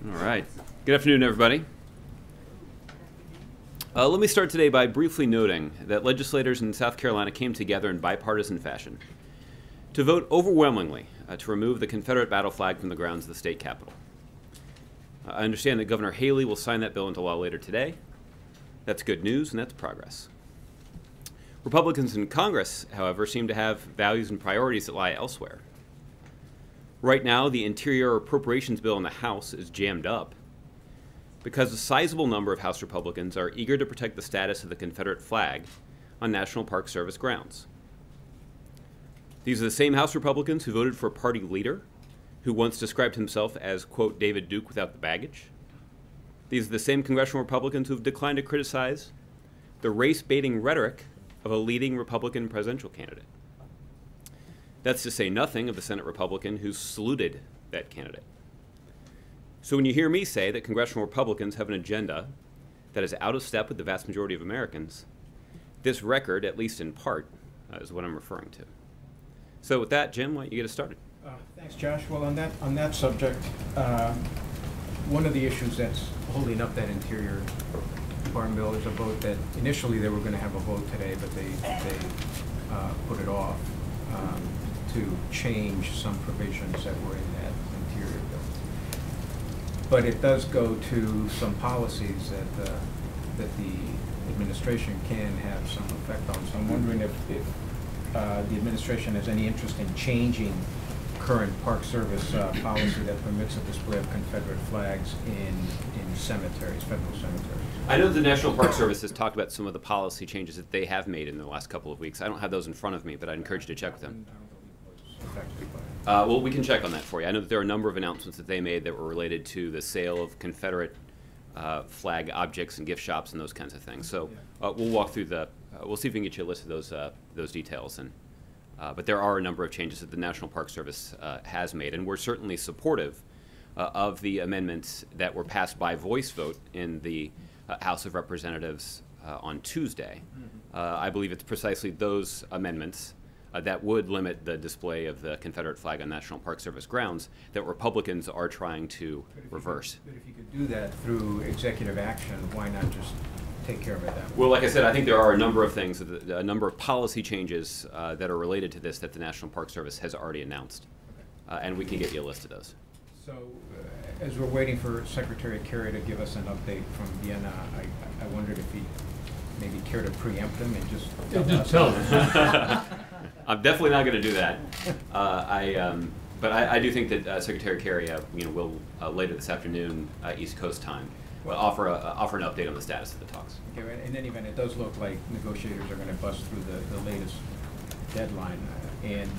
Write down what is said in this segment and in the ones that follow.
All right. Good afternoon, everybody. Let me start today by briefly noting that legislators in South Carolina came together in bipartisan fashion to vote overwhelmingly to remove the Confederate battle flag from the grounds of the state capitol. I understand that Governor Haley will sign that bill into law later today. That's good news, and that's progress. Republicans in Congress, however, seem to have values and priorities that lie elsewhere. Right now, the Interior Appropriations Bill in the House is jammed up because a sizable number of House Republicans are eager to protect the status of the Confederate flag on National Park Service grounds. These are the same House Republicans who voted for a party leader who once described himself as, quote, David Duke without the baggage. These are the same congressional Republicans who have declined to criticize the race-baiting rhetoric of a leading Republican presidential candidate. That's to say nothing of the Senate Republican who saluted that candidate. So when you hear me say that congressional Republicans have an agenda that is out of step with the vast majority of Americans, this record, at least in part, is what I'm referring to. So with that, Jim, why don't you get us started? Thanks, Josh. Well, on that subject, one of the issues that's holding up that Interior Farm Bill is a vote that initially they were going to have a vote today, but they put it off to change some provisions that were in that Interior Bill. But it does go to some policies that the administration can have some effect on. So I'm wondering if the administration has any interest in changing current Park Service policy that permits a display of Confederate flags in cemeteries, federal cemeteries. I know the National Park Service has talked about some of the policy changes that they have made in the last couple of weeks. I don't have those in front of me, but I'd encourage you to check with them. Well, we can check on that for you. I know that there are a number of announcements that they made that were related to the sale of Confederate flag objects and gift shops and those kinds of things. So we'll walk through we'll see if we can get you a list of those details. But there are a number of changes that the National Park Service has made, and we're certainly supportive of the amendments that were passed by voice vote in the House of Representatives on Tuesday. I believe it's precisely those amendments that would limit the display of the Confederate flag on National Park Service grounds that Republicans are trying to reverse. But if you could do that through executive action, why not just take care of it that way? Well, like I said, I think there are a number of things, a number of policy changes that are related to this that the National Park Service has already announced. Okay. And we can get you a list of those. So, as we're waiting for Secretary Kerry to give us an update from Vienna, I wondered if he'd maybe care to preempt him and just tell us. I'm definitely not going to do that. But I do think that Secretary Kerry, will later this afternoon, East Coast time, offer an update on the status of the talks. Okay, in any event, it does look like negotiators are going to bust through the latest deadline, and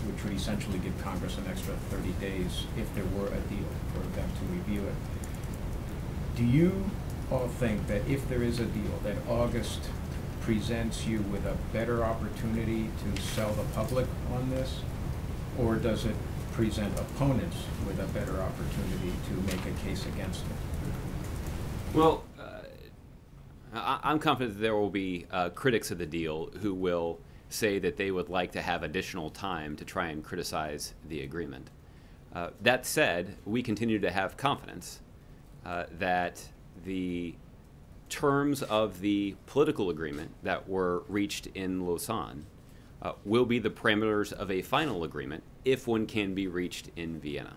which would essentially give Congress an extra 30 days if there were a deal for them to review it. Do you all think that if there is a deal, that August presents you with a better opportunity to sell the public on this, or does it present opponents with a better opportunity to make a case against it? Well, I'm confident that there will be critics of the deal who will say that they would like to have additional time to try and criticize the agreement. That said, we continue to have confidence that the terms of the political agreement that were reached in Lausanne will be the parameters of a final agreement if one can be reached in Vienna.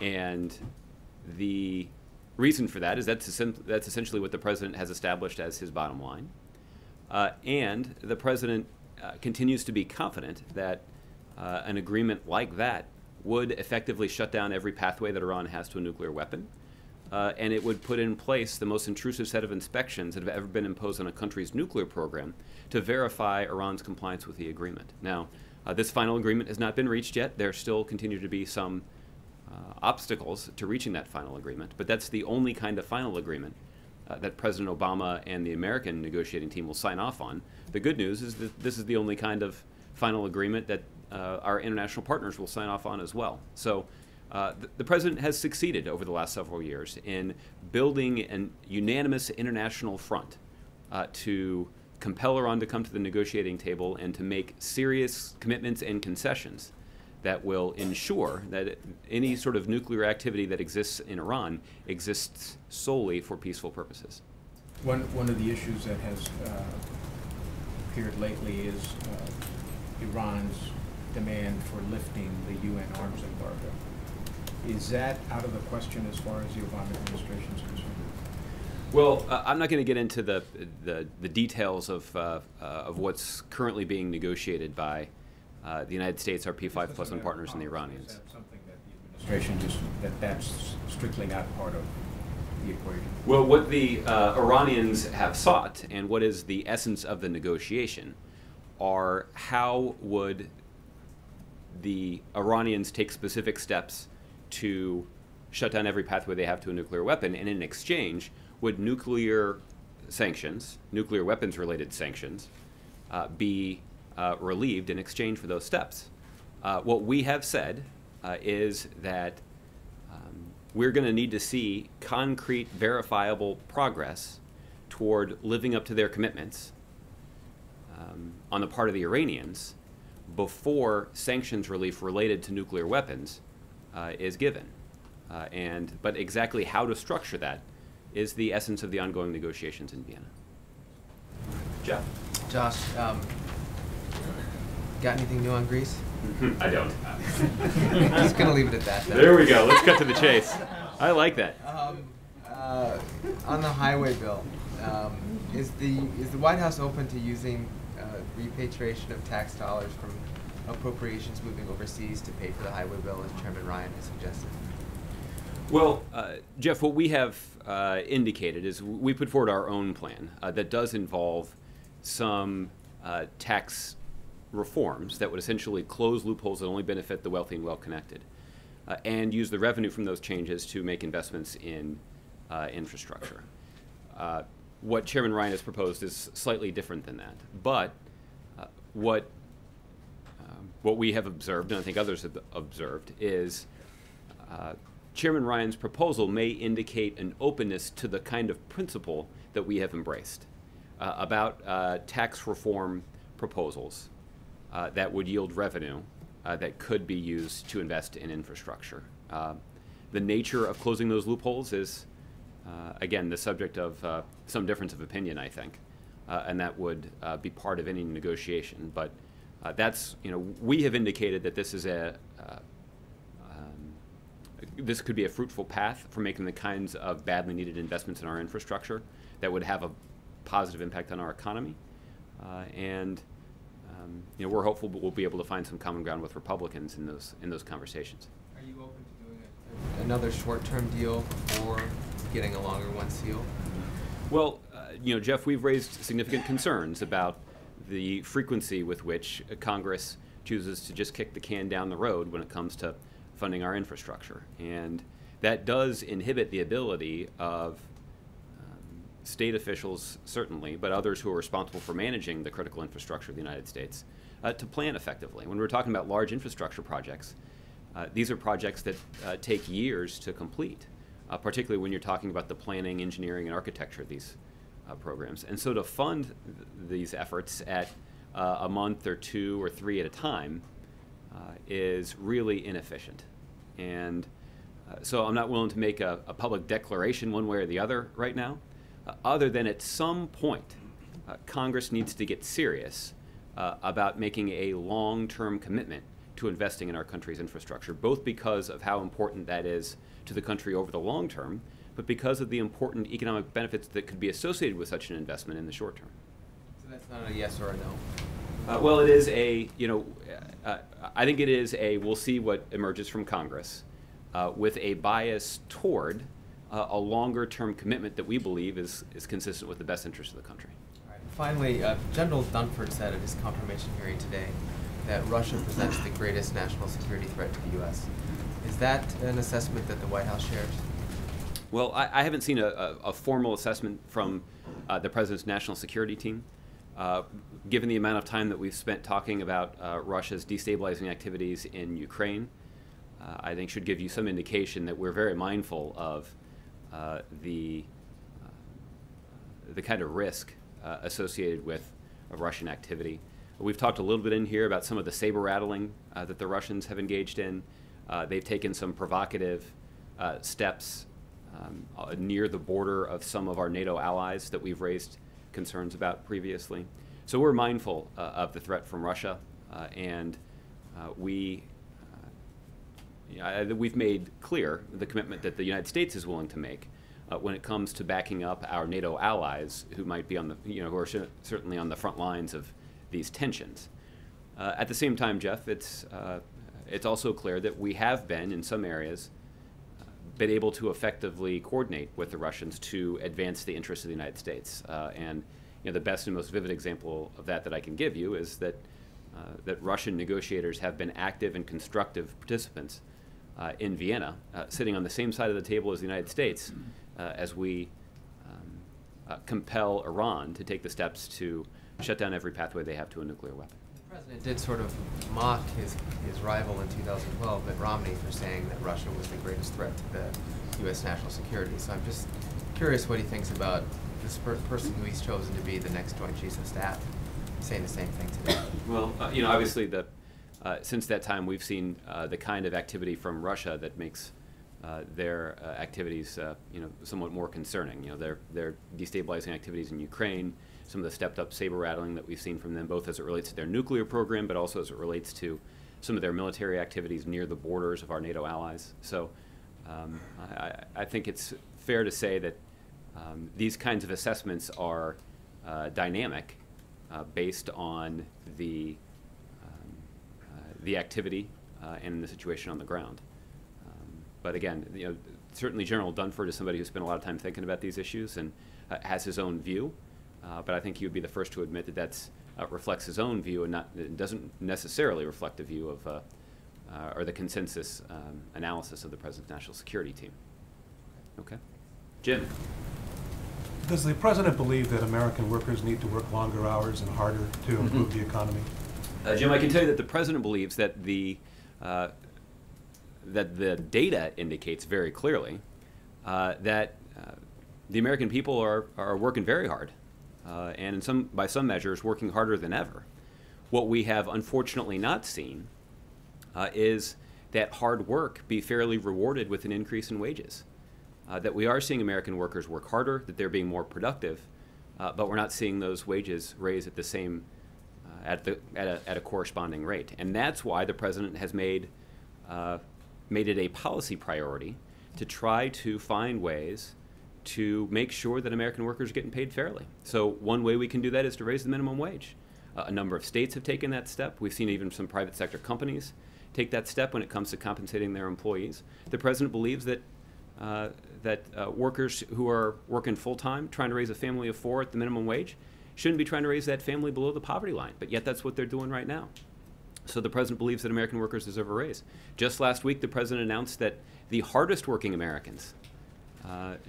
And the reason for that is that's essentially what the president has established as his bottom line. And the president continues to be confident that an agreement like that would effectively shut down every pathway that Iran has to a nuclear weapon. And it would put in place the most intrusive set of inspections that have ever been imposed on a country's nuclear program to verify Iran's compliance with the agreement. Now, this final agreement has not been reached yet. There still continue to be some obstacles to reaching that final agreement, but that's the only kind of final agreement that President Obama and the American negotiating team will sign off on. The good news is that this is the only kind of final agreement that our international partners will sign off on as well. So the president has succeeded over the last several years in building an unanimous international front to compel Iran to come to the negotiating table and to make serious commitments and concessions that will ensure that any sort of nuclear activity that exists in Iran exists solely for peaceful purposes. One of the issues that has appeared lately is Iran's demand for lifting the UN arms embargo. Is that out of the question as far as the Obama administration is concerned? Well, I'm not going to get into the details of what's currently being negotiated by the United States, our P5+1 partners, and the Iranians. Is that something that the administration that's strictly not part of the equation? Well, what the Iranians have sought, and what is the essence of the negotiation, are how would the Iranians take specific steps to shut down every pathway they have to a nuclear weapon, and in exchange, would nuclear sanctions, nuclear weapons-related sanctions, be relieved in exchange for those steps? What we have said is that we're going to need to see concrete, verifiable progress toward living up to their commitments on the part of the Iranians before sanctions relief related to nuclear weapons is given. But exactly how to structure that is the essence of the ongoing negotiations in Vienna. Jeff? Josh, got anything new on Greece? I don't. I'm just going to leave it at that then. There we go. Let's cut to the chase. I like that. On the highway bill, is the White House open to using repatriation of tax dollars from appropriations moving overseas to pay for the highway bill, as Chairman Ryan has suggested? Well, Jeff, what we have indicated is we put forward our own plan that does involve some tax reforms that would essentially close loopholes that only benefit the wealthy and well-connected, and use the revenue from those changes to make investments in infrastructure. What Chairman Ryan has proposed is slightly different than that, but what we have observed, and I think others have observed, is Chairman Ryan's proposal may indicate an openness to the kind of principle that we have embraced about tax reform proposals that would yield revenue that could be used to invest in infrastructure. The nature of closing those loopholes is, again, the subject of some difference of opinion, I think, and that would be part of any negotiation. But that's, we have indicated that this is this could be a fruitful path for making the kinds of badly needed investments in our infrastructure that would have a positive impact on our economy. We're hopeful we'll be able to find some common ground with Republicans in those conversations. Are you open to doing another short-term deal or getting a longer one sealed? Well, Jeff, we've raised significant concerns about the frequency with which Congress chooses to just kick the can down the road when it comes to funding our infrastructure. And that does inhibit the ability of state officials, certainly, but others who are responsible for managing the critical infrastructure of the United States, to plan effectively. When we're talking about large infrastructure projects, these are projects that take years to complete, particularly when you're talking about the planning, engineering, and architecture of these programs. And so to fund these efforts at a month or 2 or 3 at a time is really inefficient. And so I'm not willing to make a public declaration one way or the other right now, other than at some point Congress needs to get serious about making a long-term commitment to investing in our country's infrastructure, both because of how important that is to the country over the long term, but because of the important economic benefits that could be associated with such an investment in the short term. So that's not a yes or a no? Well, it is a, I think it is a, we'll see what emerges from Congress, with a bias toward a longer-term commitment that we believe is consistent with the best interest of the country. All right. Finally, General Dunford said at his confirmation hearing today that Russia presents the greatest national security threat to the U.S. Is that an assessment that the White House shares? Well, I haven't seen a formal assessment from the President's national security team. Given the amount of time that we've spent talking about Russia's destabilizing activities in Ukraine, I think should give you some indication that we're very mindful of the kind of risk associated with Russian activity. We've talked a little bit in here about some of the saber rattling that the Russians have engaged in. They've taken some provocative steps near the border of some of our NATO allies that we've raised concerns about previously. So we're mindful of the threat from Russia, and we've made clear the commitment that the United States is willing to make when it comes to backing up our NATO allies who might be on the, who are certainly on the front lines of these tensions. At the same time, Jeff, it's also clear that we have been, in some areas, been able to effectively coordinate with the Russians to advance the interests of the United States. And the best and most vivid example of that I can give you is that Russian negotiators have been active and constructive participants in Vienna, sitting on the same side of the table as the United States, as we compel Iran to take the steps to shut down every pathway they have to a nuclear weapon. The president did sort of mock his rival in 2012, Mitt Romney, for saying that Russia was the greatest threat to the U.S. national security. So I'm just curious what he thinks about this person who he's chosen to be the next Joint Chiefs of Staff saying the same thing today. Well, obviously, since that time, we've seen the kind of activity from Russia that makes their activities, somewhat more concerning. Their destabilizing activities in Ukraine, some of the stepped-up saber-rattling that we've seen from them, both as it relates to their nuclear program, but also as it relates to some of their military activities near the borders of our NATO allies. So I think it's fair to say that these kinds of assessments are dynamic based on the activity and the situation on the ground. But again, certainly General Dunford is somebody who spent a lot of time thinking about these issues and has his own view. But I think he would be the first to admit that that reflects his own view and it doesn't necessarily reflect the view of or the consensus analysis of the President's national security team. Okay. Jim. Does the President believe that American workers need to work longer hours and harder to improve the economy? Jim, I can tell you that the President believes that the data indicates very clearly that the American people are working very hard. And by some measures, working harder than ever. What we have unfortunately not seen is that hard work be fairly rewarded with an increase in wages. That we are seeing American workers work harder, that they're being more productive, but we're not seeing those wages raise at the same at a corresponding rate. And that's why the President has made it a policy priority to try to find ways to make sure that American workers are getting paid fairly. So one way we can do that is to raise the minimum wage. A number of states have taken that step. We've seen even some private sector companies take that step when it comes to compensating their employees. The President believes that workers who are working full-time, trying to raise a family of 4 at the minimum wage, shouldn't be trying to raise that family below the poverty line, but yet that's what they're doing right now. So the President believes that American workers deserve a raise. Just last week, the President announced that the hardest working Americans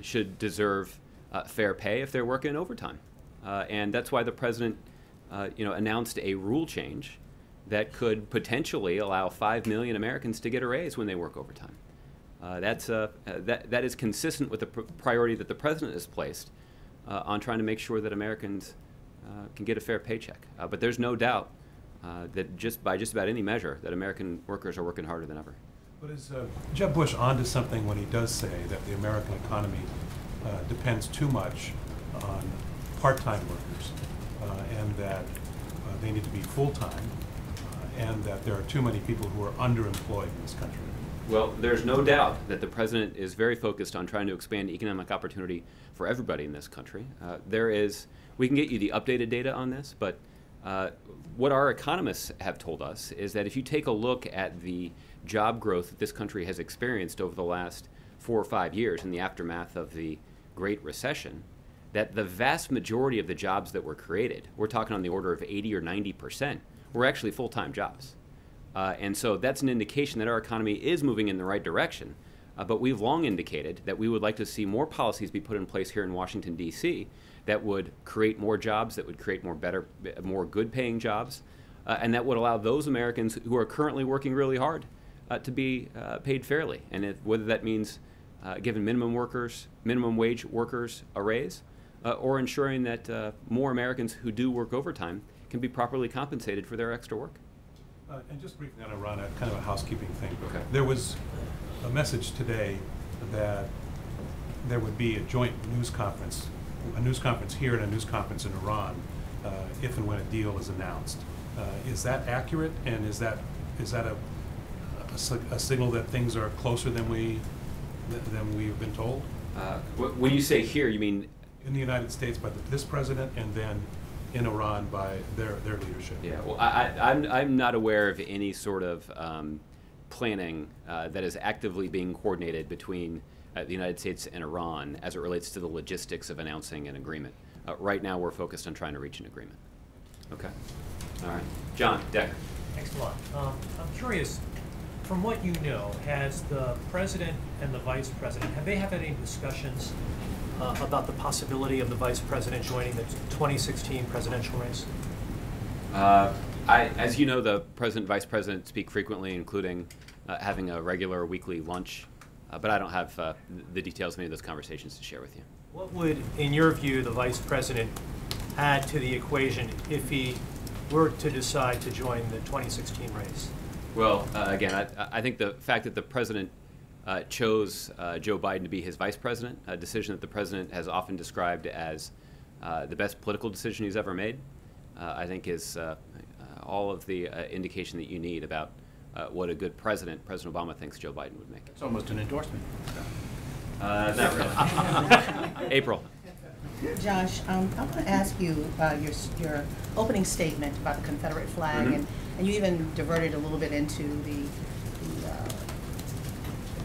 should deserve fair pay if they're working overtime. And that's why the President announced a rule change that could potentially allow 5 million Americans to get a raise when they work overtime. That is consistent with the priority that the President has placed on trying to make sure that Americans can get a fair paycheck. But there's no doubt that by just about any measure that American workers are working harder than ever. But is Jeb Bush onto something when he does say that the American economy depends too much on part-time workers and that they need to be full-time and that there are too many people who are underemployed in this country? Well, there's no doubt that the President is very focused on trying to expand economic opportunity for everybody in this country. We can get you the updated data on this, but what our economists have told us is that if you take a look at the job growth that this country has experienced over the last 4 or 5 years in the aftermath of the Great Recession, that the vast majority of the jobs that were created, we're talking on the order of 80 or 90%, were actually full-time jobs. And so that's an indication that our economy is moving in the right direction. But we've long indicated that we would like to see more policies be put in place here in Washington, D.C. that would create more jobs, that would create more good-paying jobs, and that would allow those Americans who are currently working really hard to be paid fairly. And whether that means giving minimum wage workers a raise, or ensuring that more Americans who do work overtime can be properly compensated for their extra work. And just briefly on Iran, kind of a housekeeping thing. Okay. There was a message today that there would be a joint news conference here and a news conference in Iran if and when a deal is announced. Is that accurate? And is that a signal that things are closer than we've been told? When you say here, you mean In the United States by this president, and then in Iran by their leadership. Yeah, well, I'm not aware of any sort of planning that is actively being coordinated between the United States and Iran as it relates to the logistics of announcing an agreement. Right now, we're focused on trying to reach an agreement. Okay. All right. John Decker. Thanks a lot. I'm curious, from what you know, has the president and the vice president, have they had any discussions about the possibility of the vice president joining the 2016 presidential race? As you know, the president and vice president speak frequently, including having a regular weekly lunch, but I don't have the details of any of those conversations to share with you. What would, in your view, the vice president add to the equation if he were to decide to join the 2016 race? Well, again, I think the fact that the president chose Joe Biden to be his vice president, a decision that the president has often described as the best political decision he's ever made, I think is all of the indication that you need about what a good President Obama thinks Joe Biden would make. It's almost an endorsement. Not really. April. Josh, I want to ask you your opening statement about the Confederate flag, Mm-hmm. and you even diverted a little bit into the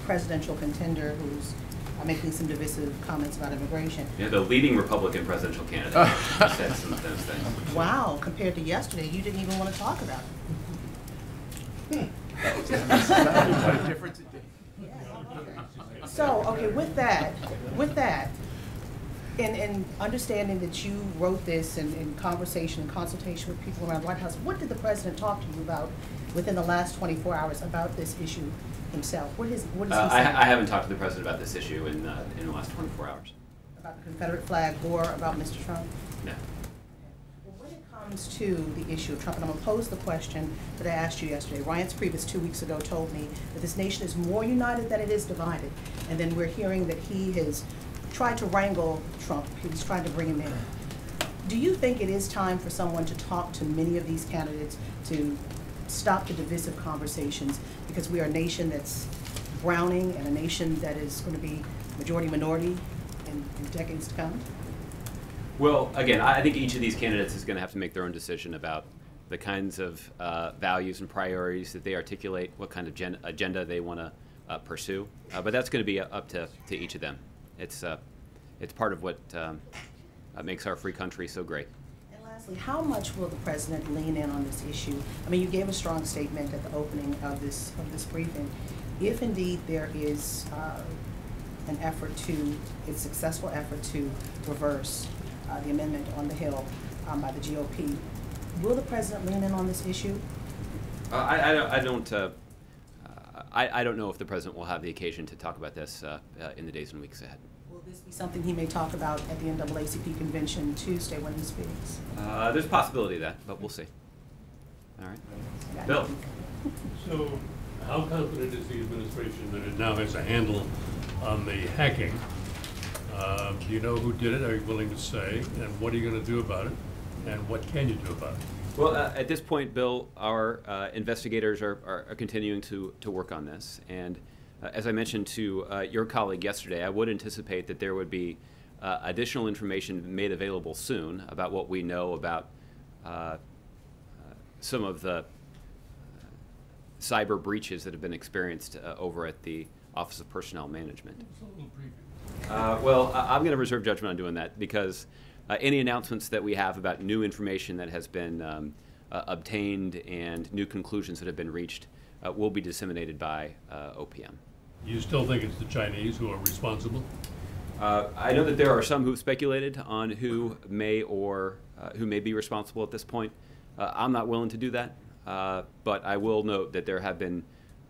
presidential contender who's making some divisive comments about immigration. Yeah, the leading Republican presidential candidate said some of those things. Wow, compared to yesterday, you didn't even want to talk about it. What a difference it did. So, okay, with that, and understanding that you wrote this in conversation and consultation with people around the White House, what did the president talk to you about within the last 24 hours about this issue himself? What is he saying? I haven't talked to the president about this issue in the last 24 hours. About the Confederate flag or about Mr. Trump? No. Well, when it comes to the issue of Trump, and I'm going to pose the question that I asked you yesterday. Ryan Priebus 2 weeks ago told me that this nation is more united than it is divided. And then we're hearing that he has tried to wrangle Trump. He's trying to bring him in. Do you think it is time for someone to talk to many of these candidates to stop the divisive conversations, because we are a nation that's browning and a nation that is going to be majority-minority in decades to come? Well, again, I think each of these candidates is going to have to make their own decision about the kinds of values and priorities that they articulate, what kind of agenda they want to pursue. But that's going to be up to each of them. It's part of what makes our free country so great. And lastly, how much will the president lean in on this issue? I mean, you gave a strong statement at the opening of this briefing. If indeed there is an effort a successful effort to reverse the amendment on the Hill by the GOP, will the president lean in on this issue? I don't know if the president will have the occasion to talk about this in the days and weeks ahead. Will this be something he may talk about at the NAACP convention Tuesday when he speaks? There's a possibility of that, but we'll see. All right. Bill. So, how confident is the administration that it now has a handle on the hacking? Do you know who did it? Are you willing to say? And what are you going to do about it? And what can you do about it? Well, at this point, Bill, our investigators are continuing to work on this. And as I mentioned to your colleague yesterday, I would anticipate that there would be additional information made available soon about what we know about some of the cyber breaches that have been experienced over at the Office of Personnel Management. Well, I'm going to reserve judgment on doing that because any announcements that we have about new information that has been obtained and new conclusions that have been reached will be disseminated by OPM. You still think it's the Chinese who are responsible? I know that there are some who've speculated on who may be responsible at this point. I'm not willing to do that, but I will note that there have been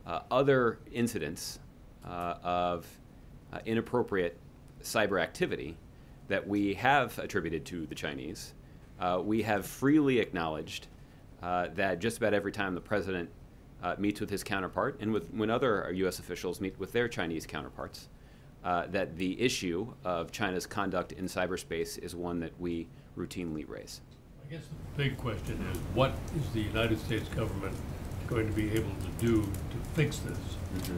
other incidents of inappropriate cyber activity that we have attributed to the Chinese, we have freely acknowledged that just about every time the president meets with his counterpart, and when other U.S. officials meet with their Chinese counterparts, that the issue of China's conduct in cyberspace is one that we routinely raise. I guess the big question is, what is the United States government going to be able to do to fix this? Mm-hmm.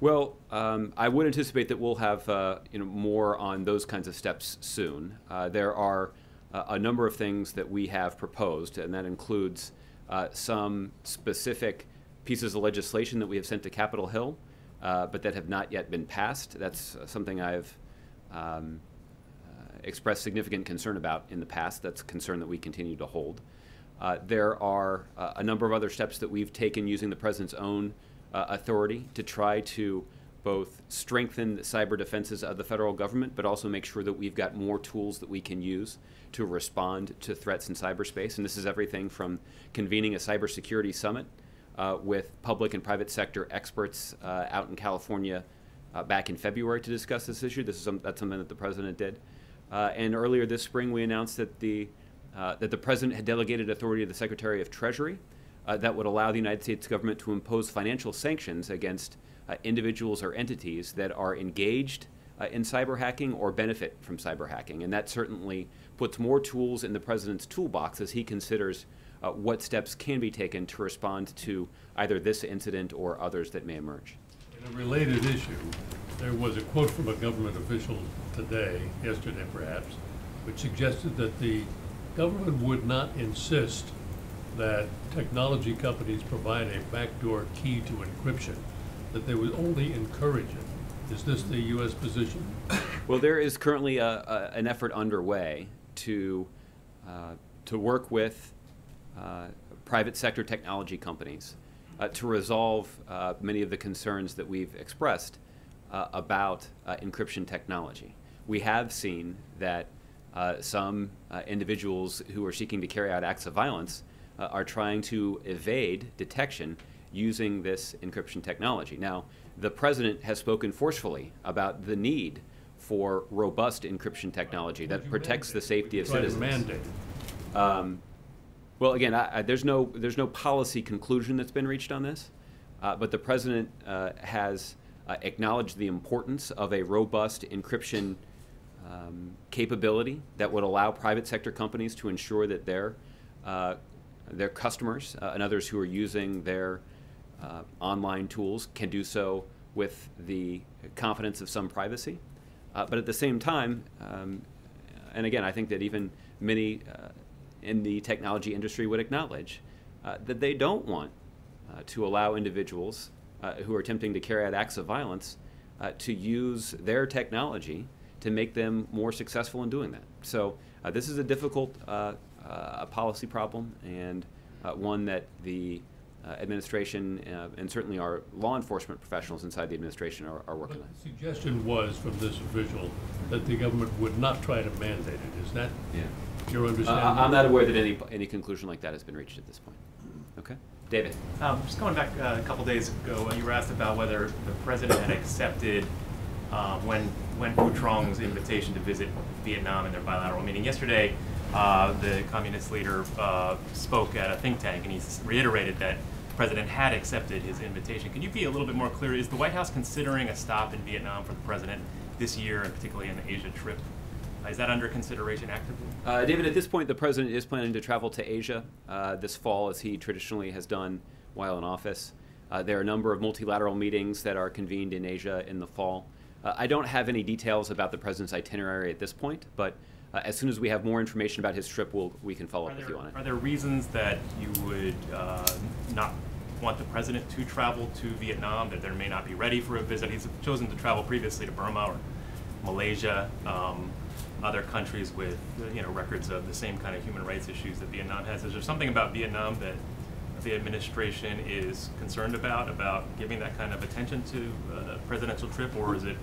Well, I would anticipate that we'll have more on those kinds of steps soon. There are a number of things that we have proposed, and that includes some specific pieces of legislation that we have sent to Capitol Hill, but that have not yet been passed. That's something I've expressed significant concern about in the past. That's a concern that we continue to hold. There are a number of other steps that we've taken using the president's own authority to try to both strengthen the cyber defenses of the federal government, but also make sure that we've got more tools that we can use to respond to threats in cyberspace. And this is everything from convening a cybersecurity summit with public and private sector experts out in California back in February to discuss this issue. That's something that the president did. And earlier this spring, we announced that the president had delegated authority to the Secretary of Treasury that would allow the United States government to impose financial sanctions against individuals or entities that are engaged in cyber hacking or benefit from cyber hacking. And that certainly puts more tools in the president's toolbox as he considers what steps can be taken to respond to either this incident or others that may emerge. In a related issue, there was a quote from a government official yesterday perhaps, which suggested that the government would not insist that technology companies provide a backdoor key to encryption, that they would only encourage it. Is this the U.S. position? Well, there is currently an effort underway to work with private sector technology companies to resolve many of the concerns that we've expressed about encryption technology. We have seen that some individuals who are seeking to carry out acts of violence are trying to evade detection using this encryption technology. Now, the president has spoken forcefully about the need for robust encryption technology that protects the safety of citizens. Well, again, there's no policy conclusion that's been reached on this, but the president has acknowledged the importance of a robust encryption capability that would allow private sector companies to ensure that their customers and others who are using their online tools can do so with the confidence of some privacy. But at the same time, and again, I think that even many in the technology industry would acknowledge that they don't want to allow individuals who are attempting to carry out acts of violence to use their technology to make them more successful in doing that. So this is a difficult policy problem, and one that the administration and certainly our law enforcement professionals inside the administration are working on. The suggestion was from this official that the government would not try to mandate it. Is that your understanding? I'm not aware that any conclusion like that has been reached at this point. Okay. David. Just going back a couple days ago, you were asked about whether the president had accepted when Hu Truong's invitation to visit Vietnam in their bilateral meeting yesterday. The communist leader spoke at a think tank, and he reiterated that the president had accepted his invitation. Can you be a little bit more clear? Is the White House considering a stop in Vietnam for the president this year, and particularly in the Asia trip? Is that under consideration actively? David, at this point, the president is planning to travel to Asia this fall, as he traditionally has done while in office. There are a number of multilateral meetings that are convened in Asia in the fall. I don't have any details about the president's itinerary at this point, but as soon as we have more information about his trip, we can follow up with you on it. Are there reasons that you would not want the president to travel to Vietnam, that they may not be ready for a visit? He's chosen to travel previously to Burma or Malaysia, other countries with records of the same kind of human rights issues that Vietnam has. Is there something about Vietnam that the administration is concerned about giving that kind of attention to a presidential trip, or is it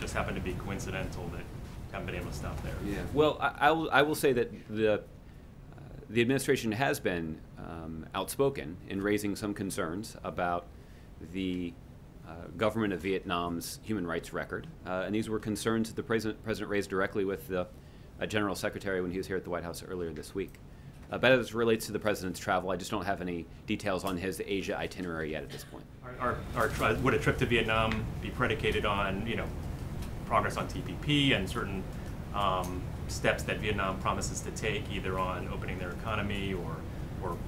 just happen to be coincidental that you haven't been able to stop there? Yeah. Well, I will say that the administration has been outspoken in raising some concerns about the government of Vietnam's human rights record, and these were concerns that the president raised directly with the General Secretary when he was here at the White House earlier this week. But as it relates to the president's travel, I just don't have any details on his Asia itinerary yet at this point. Would a trip to Vietnam be predicated on, progress on TPP and certain steps that Vietnam promises to take, either on opening their economy or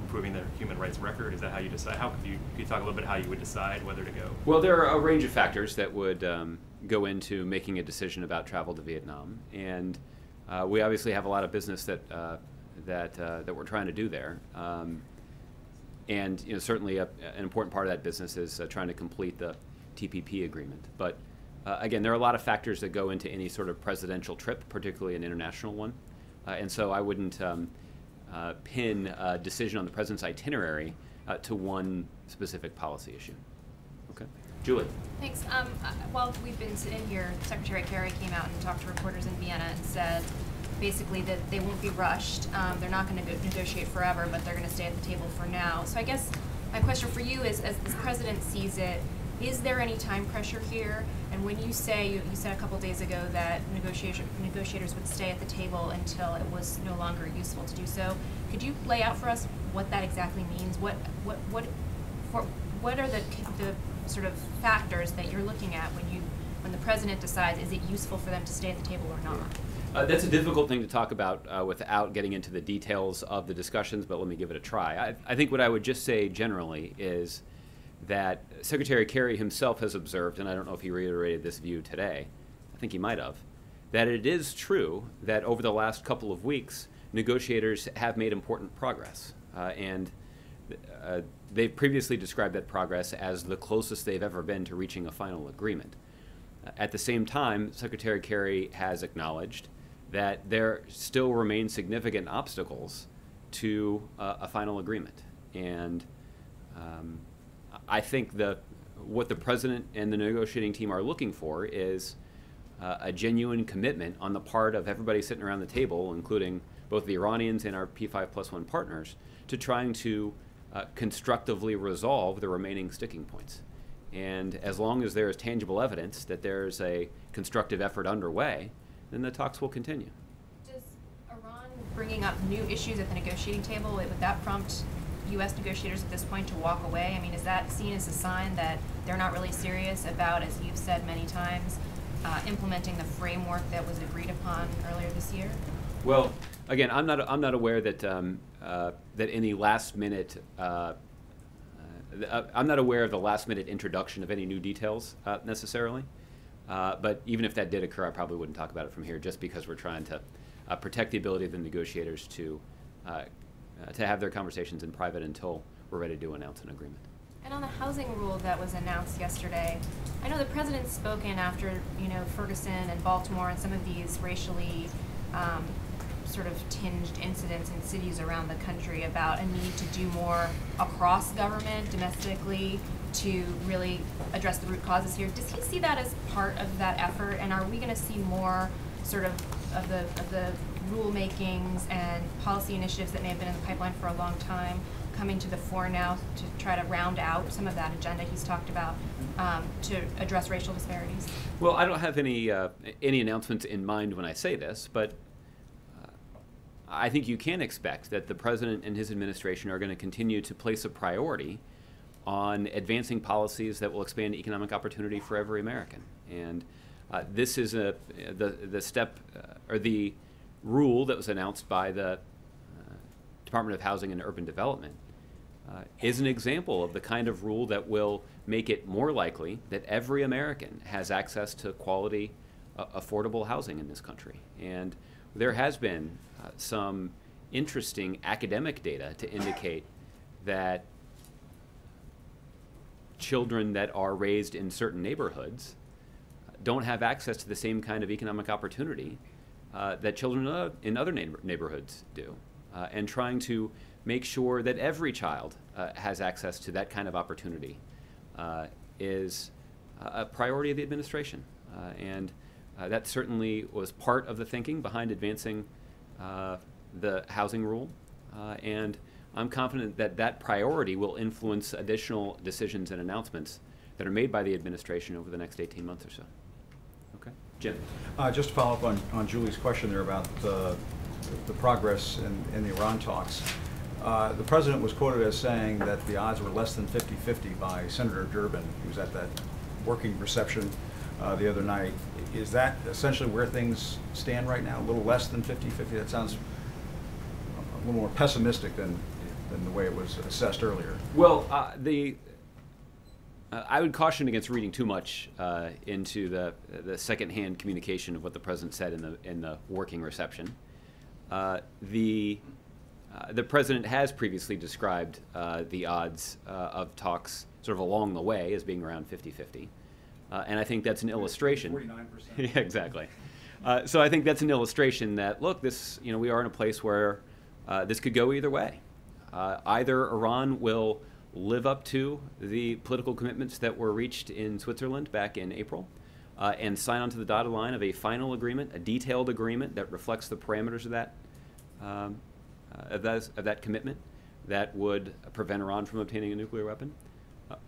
improving their human rights record? Is that how you decide? Could you talk a little bit how you would decide whether to go? Well, there are a range of factors that would go into making a decision about travel to Vietnam, and we obviously have a lot of business that we're trying to do there, and certainly an important part of that business is trying to complete the TPP agreement. But again, there are a lot of factors that go into any sort of presidential trip, particularly an international one, and so I wouldn't pin a decision on the president's itinerary to one specific policy issue. Okay, Julie. Thanks. While we've been sitting here, Secretary Kerry came out and talked to reporters in Vienna and said basically that they won't be rushed. They're not going to negotiate forever, but they're going to stay at the table for now. So I guess my question for you is, as the president sees it, is there any time pressure here? And when you say, you said a couple days ago that negotiators would stay at the table until it was no longer useful to do so, could you lay out for us what that exactly means? What are the sort of factors that you're looking at when the president decides, is it useful for them to stay at the table or not? That's a difficult thing to talk about without getting into the details of the discussions, but let me give it a try. I think what I would just say generally is that Secretary Kerry himself has observed, and I don't know if he reiterated this view today, I think he might have, that it is true that over the last couple of weeks, negotiators have made important progress. And they've previously described that progress as the closest they've ever been to reaching a final agreement. At the same time, Secretary Kerry has acknowledged that there still remain significant obstacles to a final agreement. And I think what the president and the negotiating team are looking for is a genuine commitment on the part of everybody sitting around the table, including both the Iranians and our P5+1 partners, to trying to constructively resolve the remaining sticking points. And as long as there is tangible evidence that there's a constructive effort underway, then the talks will continue. Does Iran bringing up new issues at the negotiating table, would that prompt U.S. negotiators at this point to walk away? I mean, is that seen as a sign that they're not really serious about, as you've said many times, implementing the framework that was agreed upon earlier this year? Well, again, I'm not aware that that any last minute. I'm not aware of the last minute introduction of any new details necessarily. But even if that did occur, I probably wouldn't talk about it from here, just because we're trying to protect the ability of the negotiators to have their conversations in private until we're ready to announce an agreement. And on the housing rule that was announced yesterday, I know the president's spoken after, Ferguson and Baltimore and some of these racially sort of tinged incidents in cities around the country about a need to do more across government, domestically, to really address the root causes here. Does he see that as part of that effort? And are we going to see more sort of the rulemakings and policy initiatives that may have been in the pipeline for a long time coming to the fore now to try to round out some of that agenda he's talked about to address racial disparities? Well, I don't have any announcements in mind when I say this, but I think you can expect that the president and his administration are going to continue to place a priority on advancing policies that will expand economic opportunity for every American. And this is the step or the rule that was announced by the Department of Housing and Urban Development is an example of the kind of rule that will make it more likely that every American has access to quality, affordable housing in this country. And there has been some interesting academic data to indicate that children that are raised in certain neighborhoods don't have access to the same kind of economic opportunity that children in other neighborhoods do. And trying to make sure that every child has access to that kind of opportunity is a priority of the administration. And that certainly was part of the thinking behind advancing the housing rule. And I'm confident that that priority will influence additional decisions and announcements that are made by the administration over the next 18 months or so. Okay? Jim. Just to follow up on Julie's question there about the progress in the Iran talks. The president was quoted as saying that the odds were less than 50-50 by Senator Durbin, who was at that working reception the other night. Is that essentially where things stand right now? A little less than 50-50? That sounds a little more pessimistic than the way it was assessed earlier. Well, I would caution against reading too much into the secondhand communication of what the president said in the working reception. The president has previously described the odds of talks sort of along the way as being around 50-50. And I think that's an illustration. 49%. Yeah, exactly. So I think that's an illustration that, look, we are in a place where this could go either way. Either Iran will live up to the political commitments that were reached in Switzerland back in April and sign onto the dotted line of a final agreement, a detailed agreement that reflects the parameters of that commitment that would prevent Iran from obtaining a nuclear weapon,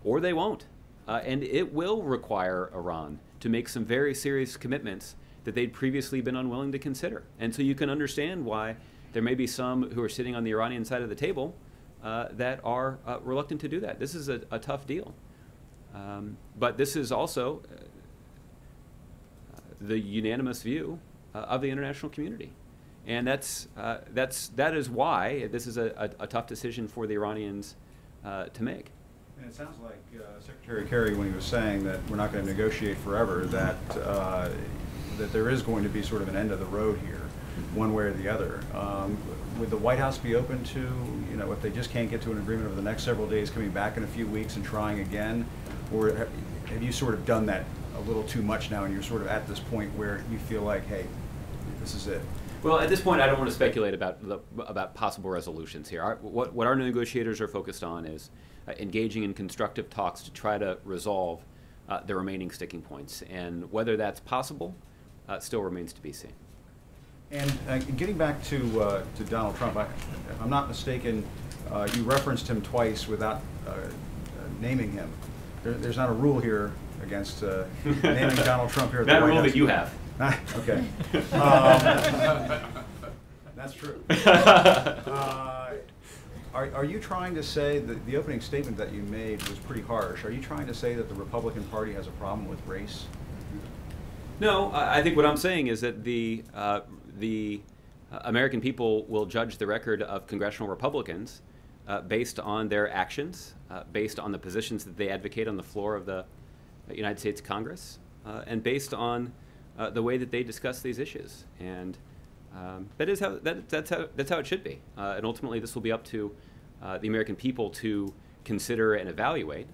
or they won't. And it will require Iran to make some very serious commitments that they'd previously been unwilling to consider. And so you can understand why there may be some who are sitting on the Iranian side of the table that are reluctant to do that. This is a tough deal. But this is also the unanimous view of the international community. And that is why this is a tough decision for the Iranians to make. And it sounds like Secretary Kerry, when he was saying that we're not going to negotiate forever, that there is going to be sort of an end of the road here, one way or the other. Would the White House be open to, if they just can't get to an agreement over the next several days, coming back in a few weeks and trying again? Or have you sort of done that a little too much now, and you're sort of at this point where you feel like, hey, this is it? Well, at this point, I don't want to speculate about possible resolutions here. What our negotiators are focused on is engaging in constructive talks to try to resolve the remaining sticking points. And whether that's possible still remains to be seen. And getting back to Donald Trump, if I'm not mistaken, you referenced him twice without naming him. There's not a rule here against naming Donald Trump here at the White House. Not a rule that you have. Okay. That's true. Are you trying to say that the opening statement that you made was pretty harsh? Are you trying to say that the Republican Party has a problem with race? No, I think what I'm saying is that the American people will judge the record of congressional Republicans based on their actions, based on the positions that they advocate on the floor of the United States Congress, and based on the way that they discuss these issues. And that's how it should be. And ultimately, this will be up to the American people to consider and evaluate.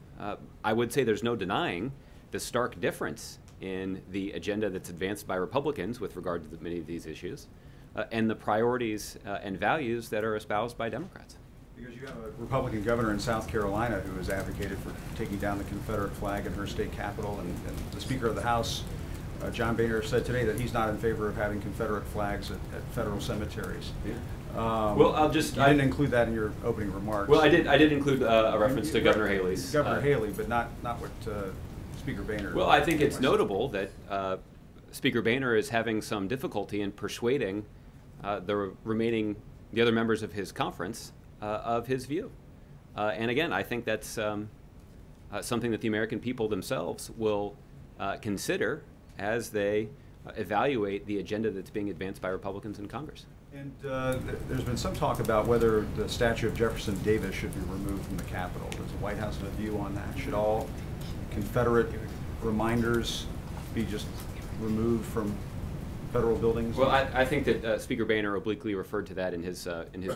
I would say there's no denying the stark difference in the agenda that's advanced by Republicans with regard to many of these issues, and the priorities and values that are espoused by Democrats. Because you have a Republican governor in South Carolina who has advocated for taking down the Confederate flag in her state capital, and the Speaker of the House, John Boehner, said today that he's not in favor of having Confederate flags at federal cemeteries. Yeah. Well, I didn't include that in your opening remarks. Well, I did include a reference to Governor Haley's. Governor Haley, but not what Speaker Boehner. Well, I think it's notable that Speaker Boehner is having some difficulty in persuading the other members of his conference of his view. And again, I think that's something that the American people themselves will consider as they evaluate the agenda that's being advanced by Republicans in Congress. And there's been some talk about whether the statue of Jefferson Davis should be removed from the Capitol. Does the White House have a view on that? Should all Confederate reminders be just removed from federal buildings? Well, I think that Speaker Boehner obliquely referred to that in his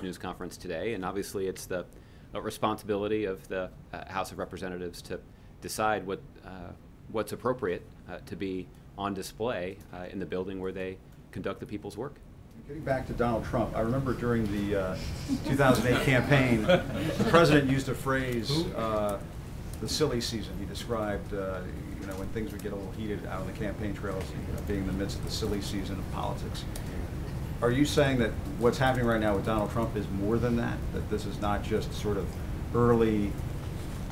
news conference today, and obviously it's the responsibility of the House of Representatives to decide what's appropriate to be on display in the building where they conduct the people's work. Getting back to Donald Trump, I remember during the 2008 campaign, the president used a phrase, the silly season. He described, when things would get a little heated out on the campaign trails, being in the midst of the silly season of politics. Are you saying that what's happening right now with Donald Trump is more than that? That this is not just sort of early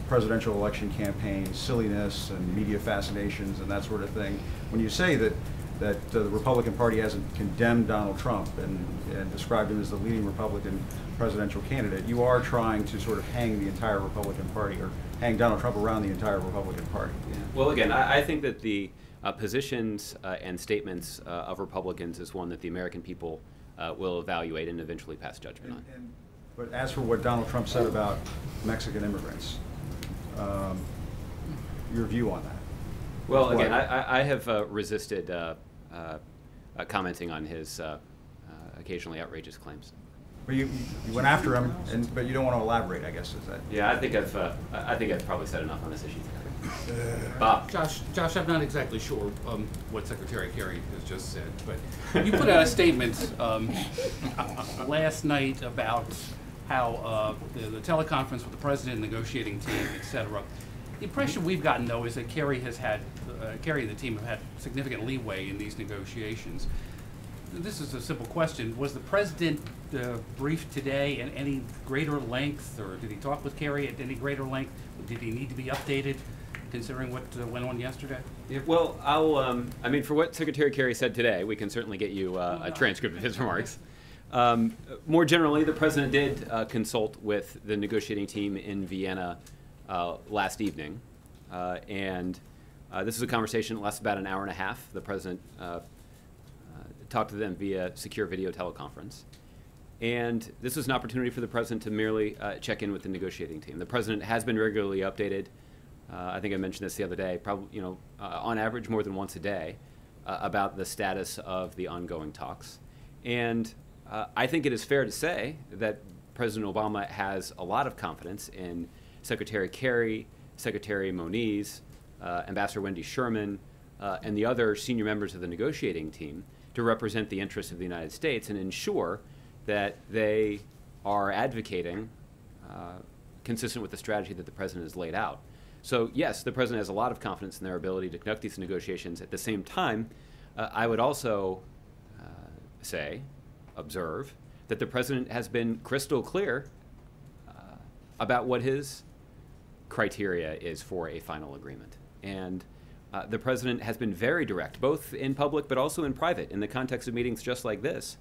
presidential election campaign silliness and media fascinations and that sort of thing? When you say that that the Republican Party hasn't condemned Donald Trump and described him as the leading Republican presidential candidate. You are trying to sort of hang the entire Republican Party, or hang Donald Trump around the entire Republican Party. Yeah. Well, again, I think that the positions and statements of Republicans is one that the American people will evaluate and eventually pass judgment on. But as for what Donald Trump said about Mexican immigrants, your view on that? Well, again, I have resisted commenting on his occasionally outrageous claims. But you went after him, but you don't want to elaborate, I guess, is that? Yeah, I think I've probably said enough on this issue. Bob. Josh, I'm not exactly sure what Secretary Kerry has just said, but you put out a statement last night about how the teleconference with the president, negotiating team, et cetera. The impression we've gotten, though, is that Kerry and the team have had significant leeway in these negotiations. This is a simple question. Was the president briefed today in any greater length, or did he talk with Kerry at any greater length? Did he need to be updated, considering what went on yesterday? Yeah, well, I mean, for what Secretary Kerry said today, we can certainly get you a transcript of his remarks. More generally, the president did consult with the negotiating team in Vienna last evening, and this is a conversation that lasts about an hour and a half. The president talked to them via secure video teleconference, and this is an opportunity for the president to merely check in with the negotiating team. The president has been regularly updated. I think I mentioned this the other day, probably, on average more than once a day, about the status of the ongoing talks. And I think it is fair to say that President Obama has a lot of confidence in Secretary Kerry, Secretary Moniz, Ambassador Wendy Sherman, and the other senior members of the negotiating team to represent the interests of the United States and ensure that they are advocating consistent with the strategy that the president has laid out. So yes, the president has a lot of confidence in their ability to conduct these negotiations. At the same time, I would also observe, that the president has been crystal clear about what his criteria is for a final agreement. And the president has been very direct, both in public but also in private, in the context of meetings just like this,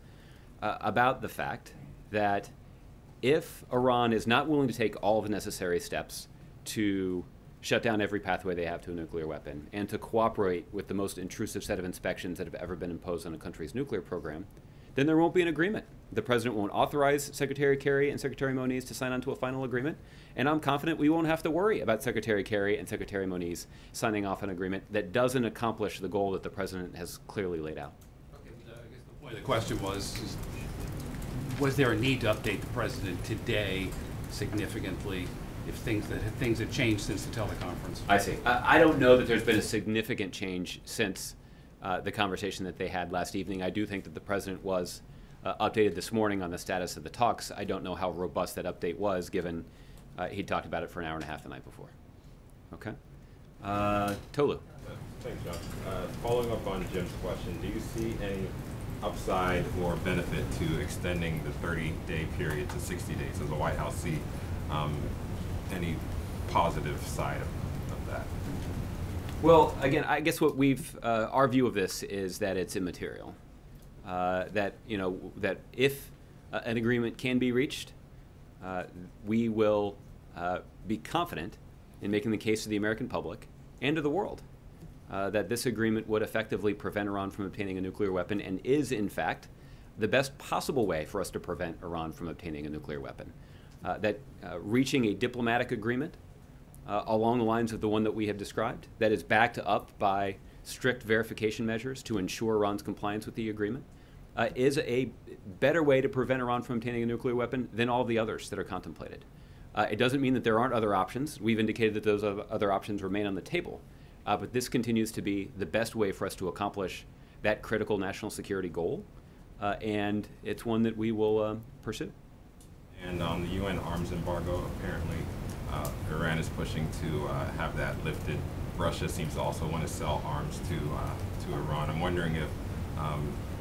about the fact that if Iran is not willing to take all the necessary steps to shut down every pathway they have to a nuclear weapon and to cooperate with the most intrusive set of inspections that have ever been imposed on a country's nuclear program, then there won't be an agreement. The president won't authorize Secretary Kerry and Secretary Moniz to sign on to a final agreement, and I'm confident we won't have to worry about Secretary Kerry and Secretary Moniz signing off an agreement that doesn't accomplish the goal that the president has clearly laid out. Okay, I guess the point of the question was there a need to update the president today significantly if things have changed since the teleconference? I see. I don't know that there's been a significant change since the conversation that they had last evening. I do think that the president was updated this morning on the status of the talks. I don't know how robust that update was, given he talked about it for an hour and a half the night before. Okay. Tolu. Thanks, Josh. Following up on Jim's question, do you see any upside or benefit to extending the 30-day period to 60 days? Does the White House see any positive side of that? Well, again, I guess what our view of this is that it's immaterial. That if an agreement can be reached, we will be confident in making the case to the American public and to the world that this agreement would effectively prevent Iran from obtaining a nuclear weapon and is, in fact, the best possible way for us to prevent Iran from obtaining a nuclear weapon. That reaching a diplomatic agreement along the lines of the one that we have described, that is backed up by strict verification measures to ensure Iran's compliance with the agreement, is a better way to prevent Iran from obtaining a nuclear weapon than all the others that are contemplated. It doesn't mean that there aren't other options. We've indicated that those other options remain on the table. But this continues to be the best way for us to accomplish that critical national security goal. And it's one that we will pursue. And on the UN arms embargo, apparently Iran is pushing to have that lifted. Russia seems to also want to sell arms to Iran. I'm wondering if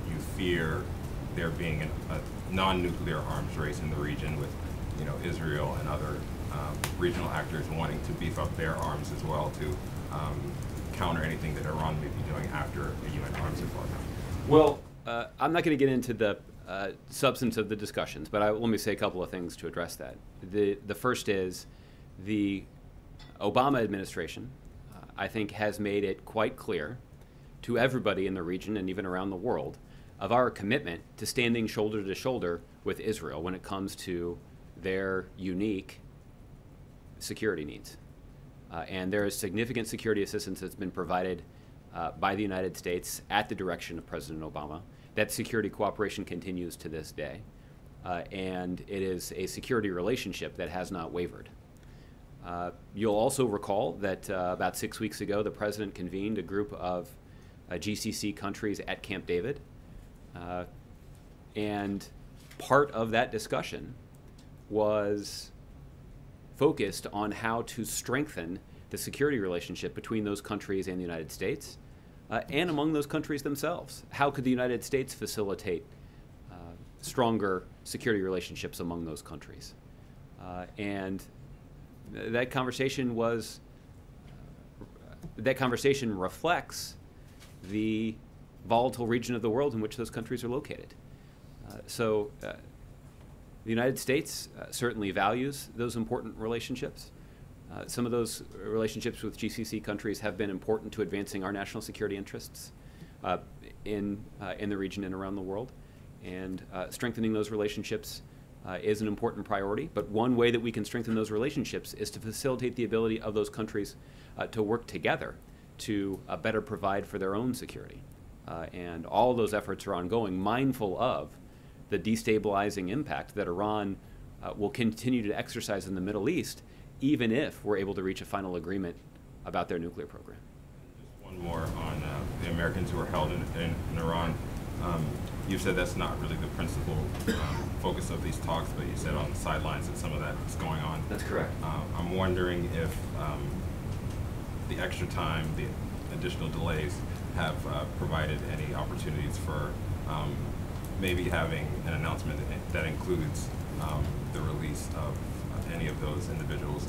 you fear there being a non-nuclear arms race in the region with Israel and other regional actors wanting to beef up their arms as well to counter anything that Iran may be doing after a UN arms embargo? Well, I'm not going to get into the substance of the discussions, but let me say a couple of things to address that. The first is the Obama administration, I think, has made it quite clear to everybody in the region and even around the world of our commitment to standing shoulder to shoulder with Israel when it comes to their unique security needs. And there is significant security assistance that's been provided by the United States at the direction of President Obama. That security cooperation continues to this day. And it is a security relationship that has not wavered. You'll also recall that about 6 weeks ago, the President convened a group of GCC countries at Camp David. And part of that discussion was focused on how to strengthen the security relationship between those countries and the United States, and among those countries themselves. How could the United States facilitate stronger security relationships among those countries? And that conversation reflects the volatile region of the world in which those countries are located. So the United States certainly values those important relationships. Some of those relationships with GCC countries have been important to advancing our national security interests in the region and around the world. And strengthening those relationships is an important priority. But one way that we can strengthen those relationships is to facilitate the ability of those countries to work together to better provide for their own security. And all of those efforts are ongoing, mindful of the destabilizing impact that Iran will continue to exercise in the Middle East, even if we're able to reach a final agreement about their nuclear program. Just one more on the Americans who are held in Iran. You've said that's not really the principal focus of these talks, but you said on the sidelines that some of that is going on. That's correct. I'm wondering if the extra time, the additional delays have provided any opportunities for maybe having an announcement that includes the release of any of those individuals,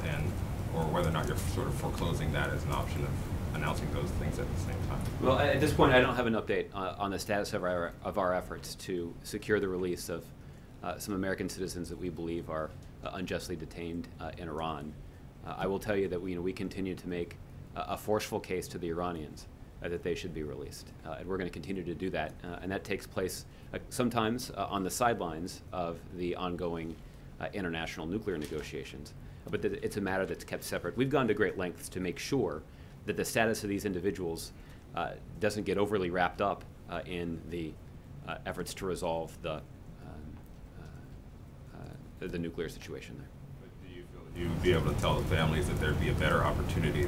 or whether or not you're sort of foreclosing that as an option of announcing those things at the same time. Well, at this point, I don't have an update on the status of our efforts to secure the release of some American citizens that we believe are unjustly detained in Iran. I will tell you that we continue to make a forceful case to the Iranians that they should be released. And we're going to continue to do that. And that takes place sometimes on the sidelines of the ongoing international nuclear negotiations. But it's a matter that's kept separate. We've gone to great lengths to make sure that the status of these individuals doesn't get overly wrapped up in the efforts to resolve the nuclear situation there. But do you feel that you would be able to tell the families that there'd be a better opportunity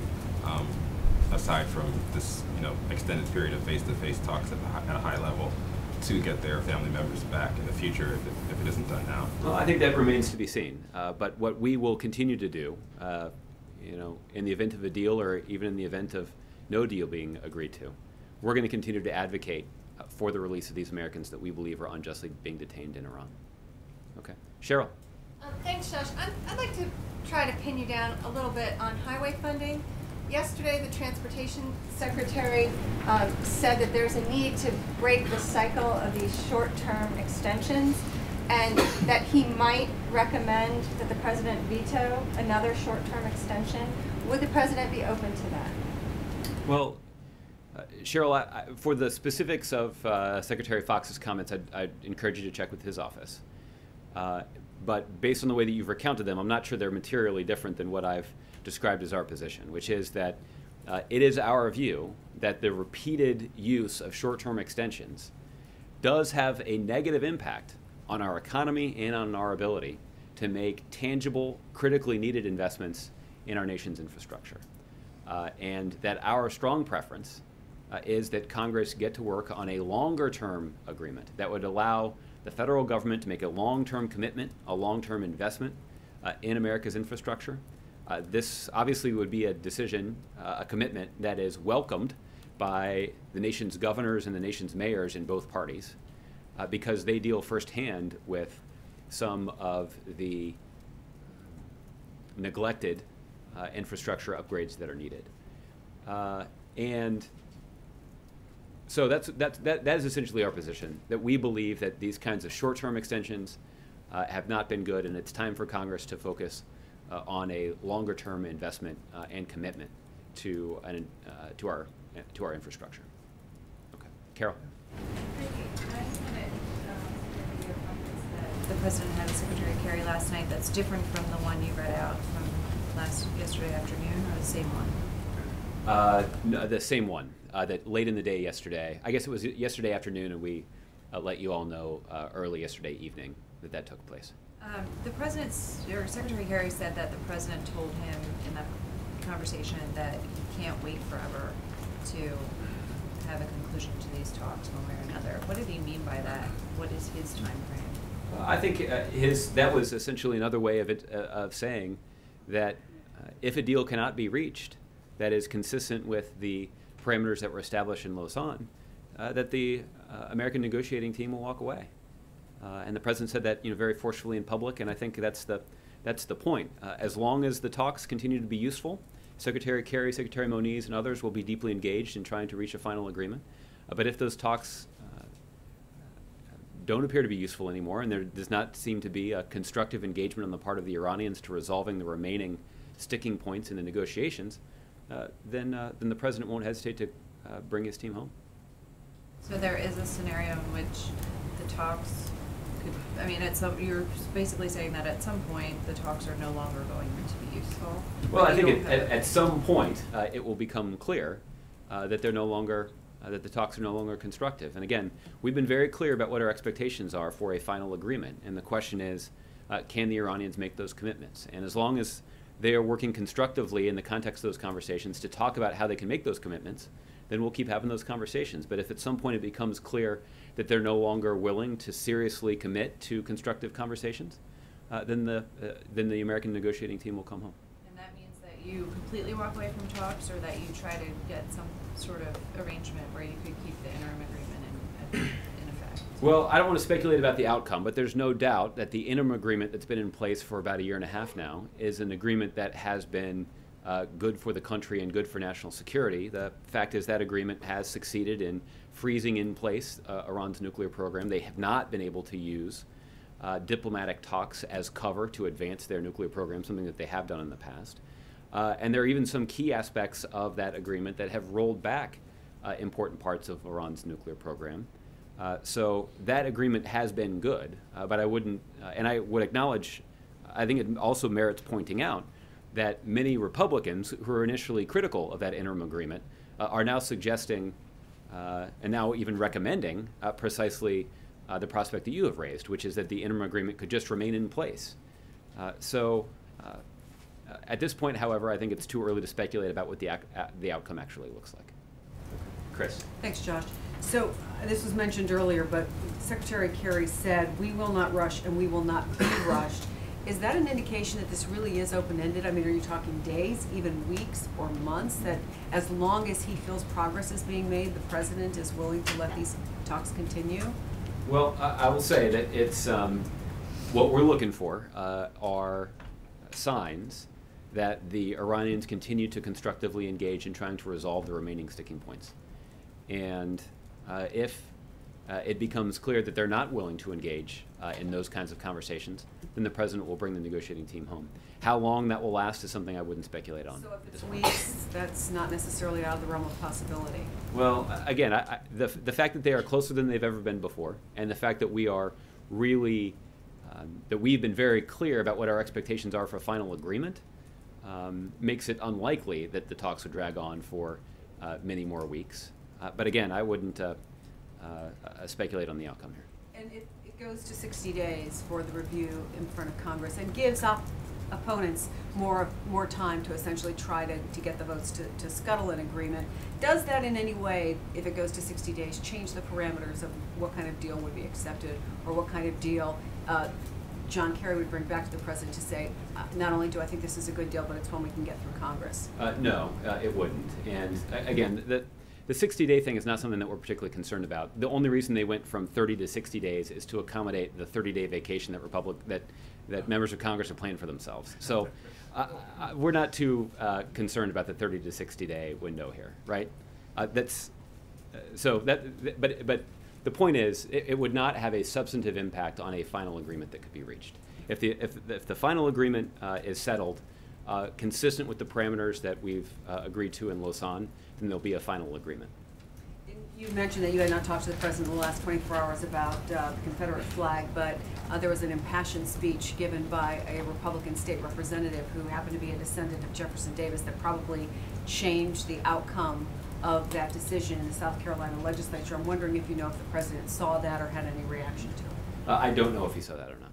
aside from this, extended period of face-to-face talks at a high level to get their family members back in the future if it isn't done now? Well, I think that remains to be seen. But what we will continue to do, in the event of a deal or even in the event of no deal being agreed to, we're going to continue to advocate for the release of these Americans that we believe are unjustly being detained in Iran. Okay. Cheryl. Thanks, Josh. I'd like to try to pin you down a little bit on highway funding. Yesterday, the Transportation Secretary said that there's a need to break the cycle of these short-term extensions, and that he might recommend that the President veto another short-term extension. Would the President be open to that? Well, Cheryl, for the specifics of Secretary Fox's comments, I'd encourage you to check with his office. But based on the way that you've recounted them, I'm not sure they're materially different than what I've described as our position, which is that it is our view that the repeated use of short-term extensions does have a negative impact on our economy and on our ability to make tangible, critically needed investments in our nation's infrastructure. And that our strong preference is that Congress get to work on a longer-term agreement that would allow the federal government to make a long-term commitment, a long-term investment in America's infrastructure. This obviously would be a decision, a commitment that is welcomed by the nation's governors and the nation's mayors in both parties because they deal firsthand with some of the neglected infrastructure upgrades that are needed. And so that is essentially our position, that we believe that these kinds of short-term extensions have not been good, and it's time for Congress to focus on a longer-term investment and commitment to our infrastructure. Okay, Carol. The president had with Secretary Kerry last night that's different from the one you read out from yesterday afternoon, or the same one? No, the same one. That late in the day yesterday. I guess it was yesterday afternoon, and we let you all know early yesterday evening that took place. The president's, or Secretary Kerry said that the president told him in that conversation that he can't wait forever to have a conclusion to these talks one way or another. What did he mean by that? What is his time frame? I think that was essentially another way of saying that if a deal cannot be reached that is consistent with the parameters that were established in Lausanne, that the American negotiating team will walk away. And the president said that very forcefully in public, and I think that's the point. As long as the talks continue to be useful, Secretary Kerry, Secretary Moniz, and others will be deeply engaged in trying to reach a final agreement. But if those talks don't appear to be useful anymore, and there does not seem to be a constructive engagement on the part of the Iranians to resolving the remaining sticking points in the negotiations, then the president won't hesitate to bring his team home. So there is a scenario in which the talks could, I mean, you're basically saying that at some point the talks are no longer going to be useful? Well, I think at some point it will become clear that they're no longer that the talks are no longer constructive. And again, we've been very clear about what our expectations are for a final agreement. And the question is, can the Iranians make those commitments? And as long as they are working constructively in the context of those conversations to talk about how they can make those commitments, then we'll keep having those conversations. But if at some point it becomes clear that they're no longer willing to seriously commit to constructive conversations, then the American negotiating team will come home. And that means that you completely walk away from talks, or that you try to get some sort of arrangement where you could keep the interim agreement in effect? Well, I don't want to speculate about the outcome, but there's no doubt that the interim agreement that's been in place for about a year and a half now is an agreement that has been good for the country and good for national security. The fact is that agreement has succeeded in freezing in place Iran's nuclear program. They have not been able to use diplomatic talks as cover to advance their nuclear program, something that they have done in the past. And there are even some key aspects of that agreement that have rolled back important parts of Iran's nuclear program. So that agreement has been good, but I wouldn't, and I would acknowledge, I think it also merits pointing out that many Republicans who were initially critical of that interim agreement are now suggesting and now even recommending precisely the prospect that you have raised, which is that the interim agreement could just remain in place. At this point, however, I think it's too early to speculate about what the outcome actually looks like. Chris. Thanks, Josh. So this was mentioned earlier, but Secretary Kerry said, "We will not rush and we will not be rushed." Is that an indication that this really is open-ended? I mean, are you talking days, even weeks, or months, that as long as he feels progress is being made, the president is willing to let these talks continue? Well, I will say that it's what we're looking for are signs that the Iranians continue to constructively engage in trying to resolve the remaining sticking points. And if it becomes clear that they're not willing to engage in those kinds of conversations, then the president will bring the negotiating team home. How long that will last is something I wouldn't speculate on. So if it's weeks, that's not necessarily out of the realm of possibility. Well, again, the fact that they are closer than they've ever been before, and the fact that we are really, that we've been very clear about what our expectations are for a final agreement, makes it unlikely that the talks would drag on for many more weeks. But again, I wouldn't speculate on the outcome here. And it goes to 60 days for the review in front of Congress and gives opponents more time to essentially try to get the votes to scuttle an agreement. Does that in any way, if it goes to 60 days, change the parameters of what kind of deal would be accepted, or what kind of deal John Kerry would bring back to the president to say, not only do I think this is a good deal, but it's one we can get through Congress? No, it wouldn't. And again, the 60-day thing is not something that we're particularly concerned about. The only reason they went from 30 to 60 days is to accommodate the 30-day vacation that members of Congress are planning for themselves. So We're not too concerned about the 30 to 60 day window here, right? But the point is, it would not have a substantive impact on a final agreement that could be reached. If the final agreement is settled, consistent with the parameters that we've agreed to in Lausanne, then there'll be a final agreement. You mentioned that you had not talked to the president in the last 24 hours about the Confederate flag, but there was an impassioned speech given by a Republican state representative who happened to be a descendant of Jefferson Davis that probably changed the outcome of that decision in the South Carolina legislature. I'm wondering if you know if the president saw that or had any reaction to it. I don't know if he saw that or not.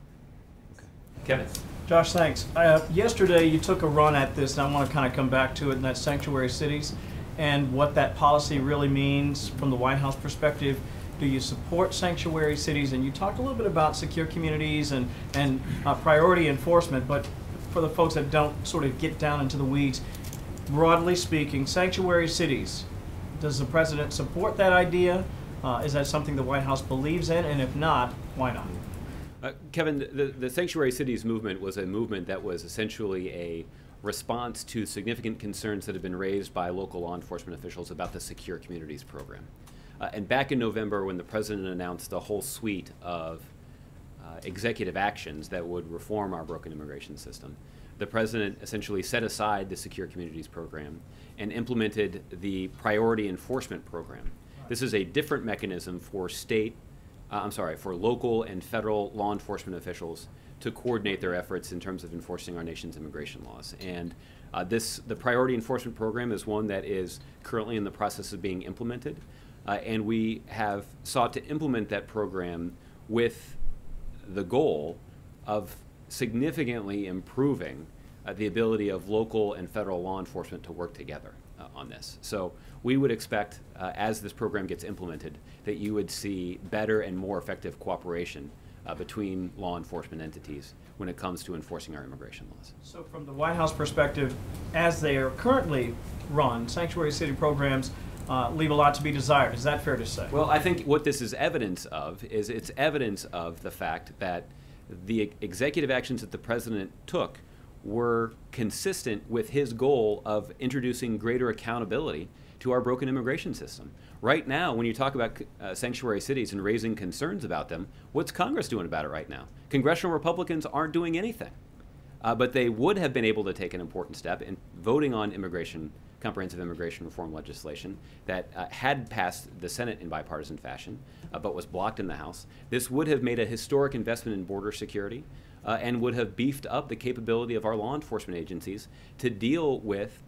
Okay. Kevin? Josh, thanks. Yesterday you took a run at this, and I want to kind of come back to it, in that sanctuary cities and what that policy really means from the White House perspective. Do you support sanctuary cities? And you talked a little bit about secure communities and priority enforcement, but for the folks that don't sort of get down into the weeds, broadly speaking, sanctuary cities, does the president support that idea? Is that something the White House believes in? And if not, why not? Kevin, the sanctuary cities movement was a movement that was essentially a response to significant concerns that have been raised by local law enforcement officials about the Secure Communities program. And back in November, when the president announced a whole suite of executive actions that would reform our broken immigration system, the president essentially set aside the Secure Communities program and implemented the Priority Enforcement program. This is a different mechanism for for local and federal law enforcement officials to coordinate their efforts in terms of enforcing our nation's immigration laws. And the Priority Enforcement program is one that is currently in the process of being implemented. And we have sought to implement that program with the goal of significantly improving the ability of local and federal law enforcement to work together on this. So we would expect, as this program gets implemented, that you would see better and more effective cooperation between law enforcement entities when it comes to enforcing our immigration laws. So from the White House perspective, as they are currently run, sanctuary city programs leave a lot to be desired. Is that fair to say? Well, I think what this is evidence of is it's evidence of the fact that the executive actions that the president took were consistent with his goal of introducing greater accountability to our broken immigration system. Right now, when you talk about sanctuary cities and raising concerns about them, what's Congress doing about it right now? Congressional Republicans aren't doing anything. But they would have been able to take an important step in voting on comprehensive immigration reform legislation that had passed the Senate in bipartisan fashion, but was blocked in the House. This would have made a historic investment in border security and would have beefed up the capability of our law enforcement agencies to deal with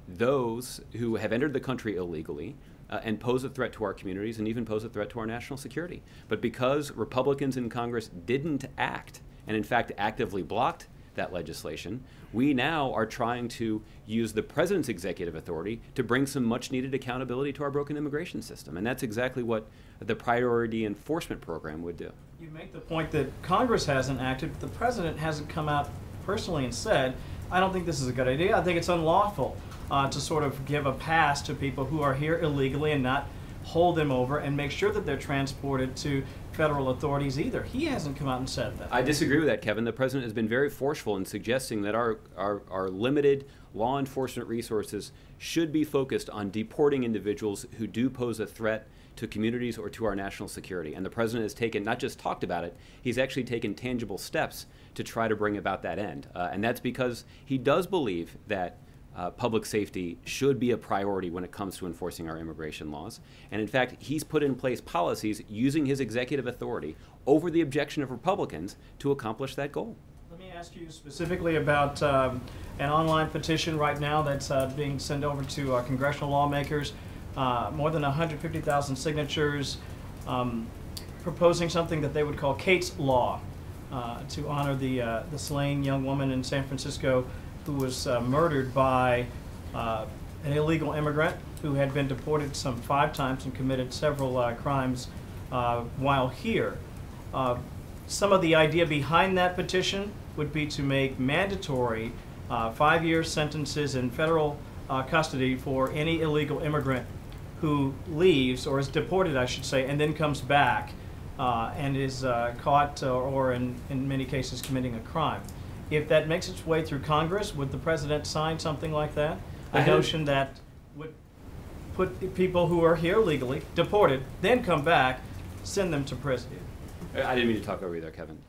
those who have entered the country illegally and pose a threat to our communities and even pose a threat to our national security. But because Republicans in Congress didn't act, and in fact actively blocked that legislation, we now are trying to use the president's executive authority to bring some much needed accountability to our broken immigration system. And that's exactly what the Priority Enforcement program would do. You make the point that Congress hasn't acted, but the president hasn't come out personally and said, I don't think this is a good idea. I think it's unlawful to sort of give a pass to people who are here illegally and not hold them over and make sure that they're transported to federal authorities either. He hasn't come out and said that. I disagree with that, Kevin. The president has been very forceful in suggesting that our limited law enforcement resources should be focused on deporting individuals who do pose a threat to communities or to our national security. And the president has taken, not just talked about it, he's actually taken tangible steps to try to bring about that end. And that's because he does believe that public safety should be a priority when it comes to enforcing our immigration laws. And in fact, he's put in place policies using his executive authority over the objection of Republicans to accomplish that goal. Let me ask you specifically about an online petition right now that's being sent over to congressional lawmakers. More than 150,000 signatures proposing something that they would call Kate's Law to honor the slain young woman in San Francisco who was murdered by an illegal immigrant who had been deported some 5 times and committed several crimes while here. Some of the idea behind that petition would be to make mandatory 5-year sentences in federal custody for any illegal immigrant who leaves, or is deported, I should say, and then comes back and is caught or in many cases committing a crime. If that makes its way through Congress, would the president sign something like that? The I notion that would put people who are here legally, deported, then come back, send them to prison. I didn't mean to talk over you there, Kevin.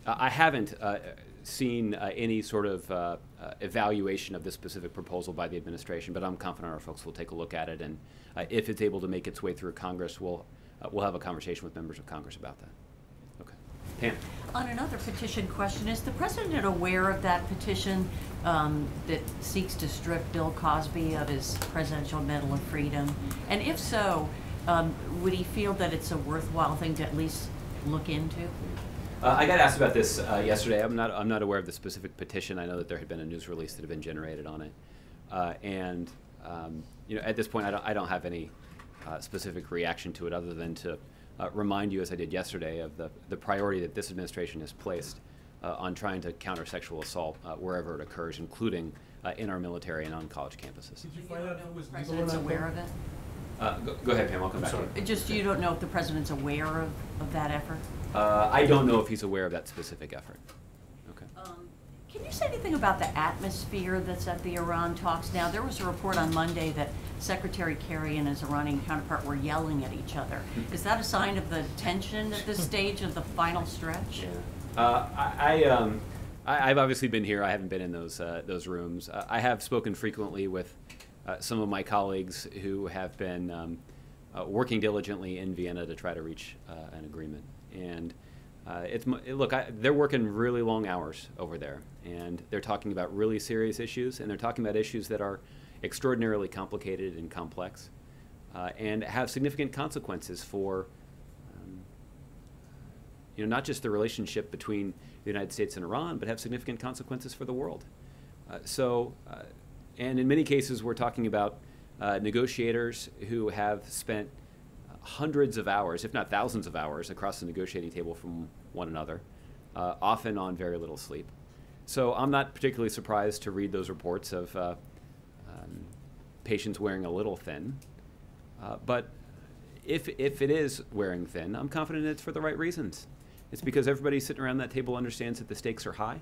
I haven't seen any sort of evaluation of this specific proposal by the administration, but I'm confident our folks will take a look at it, and if it's able to make its way through Congress, we'll have a conversation with members of Congress about that. Okay. Pam. On another petition question, is the president aware of that petition that seeks to strip Bill Cosby of his Presidential Medal of Freedom? And if so, would he feel that it's a worthwhile thing to at least look into? I got asked about this yesterday. I'm not aware of the specific petition. I know that there had been a news release that had been generated on it, and you know, at this point, I don't have any specific reaction to it other than to remind you, as I did yesterday, of the priority that this administration has placed on trying to counter sexual assault wherever it occurs, including in our military and on college campuses. Did you find out if it was legal or President's not? aware of it? Go ahead, Pam. I'll come back to you. Just you don't know if the president's aware of that effort? I don't know if he's aware of that specific effort. Okay. Can you say anything about the atmosphere that's at the Iran talks now? There was a report on Monday that Secretary Kerry and his Iranian counterpart were yelling at each other. Is that a sign of the tension at this stage of the final stretch? Yeah. I've obviously been here. I haven't been in those rooms. I have spoken frequently with some of my colleagues who have been working diligently in Vienna to try to reach an agreement. And they're working really long hours over there, and they're talking about really serious issues, and they're talking about issues that are extraordinarily complicated and complex, and have significant consequences for, you know, not just the relationship between the United States and Iran, but have significant consequences for the world. And in many cases, we're talking about negotiators who have spent hundreds of hours, if not thousands of hours, across the negotiating table from one another, often on very little sleep. So I'm not particularly surprised to read those reports of patients wearing a little thin. But if it is wearing thin, I'm confident it's for the right reasons. It's because everybody sitting around that table understands that the stakes are high.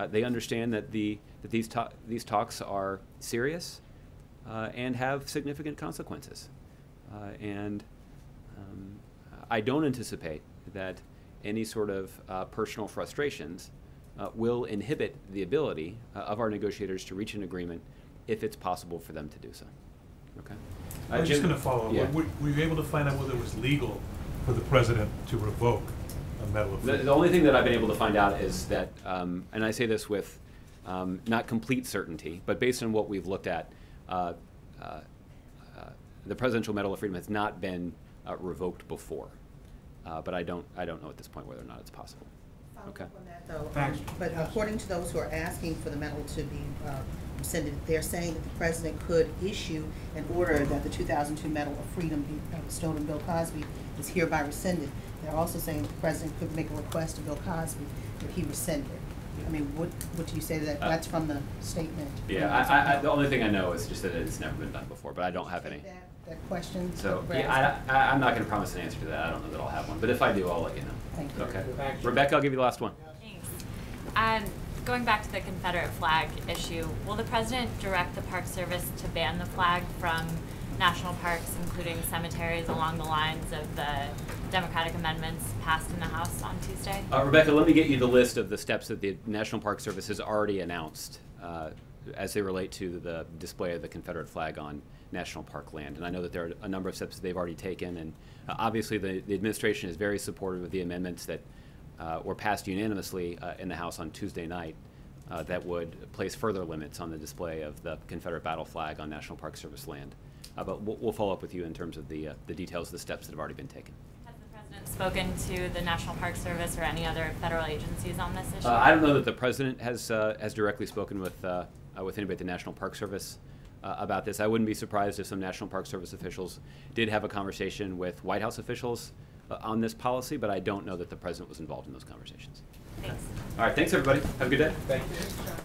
They understand that these talks are serious and have significant consequences. I don't anticipate that any sort of personal frustrations will inhibit the ability of our negotiators to reach an agreement if it's possible for them to do so. Okay. I was just going to follow up. Yeah. Were you able to find out whether it was legal for the president to revoke a Medal of Freedom? The only thing that I've been able to find out is that, and I say this with not complete certainty, but based on what we've looked at, the Presidential Medal of Freedom has not been revoked before, but I don't know at this point whether or not it's possible. Okay. On that, though, but according to those who are asking for the medal to be rescinded, they're saying that the president could issue an order that the 2002 Medal of Freedom be bestowed on Bill Cosby is hereby rescinded. They're also saying that the president could make a request to Bill Cosby that he rescind it. I mean, what do you say to that? That's from the statement. Yeah, the only thing I know is just that it's never been done before, but I don't have any. That question. So yeah, I'm not going to promise an answer to that. I don't know that I'll have one, but if I do, I'll let you know. Thank you. Okay. Rebecca, I'll give you the last one. Thanks. Going back to the Confederate flag issue, will the president direct the Park Service to ban the flag from national parks, including cemeteries, along the lines of the Democratic amendments passed in the House on Tuesday? Rebecca, let me get you the list of the steps that the National Park Service has already announced as they relate to the display of the Confederate flag on national park land. And I know that there are a number of steps that they've already taken, and obviously the administration is very supportive of the amendments that were passed unanimously in the House on Tuesday night that would place further limits on the display of the Confederate battle flag on National Park Service land. But we'll follow up with you in terms of the details of the steps that have already been taken. Has the president spoken to the National Park Service or any other federal agencies on this issue? I don't know that the president has directly spoken with anybody at the National Park Service about this. I wouldn't be surprised if some National Park Service officials did have a conversation with White House officials on this policy, but I don't know that the president was involved in those conversations. Thanks. All right, thanks everybody. Have a good day. Thank you.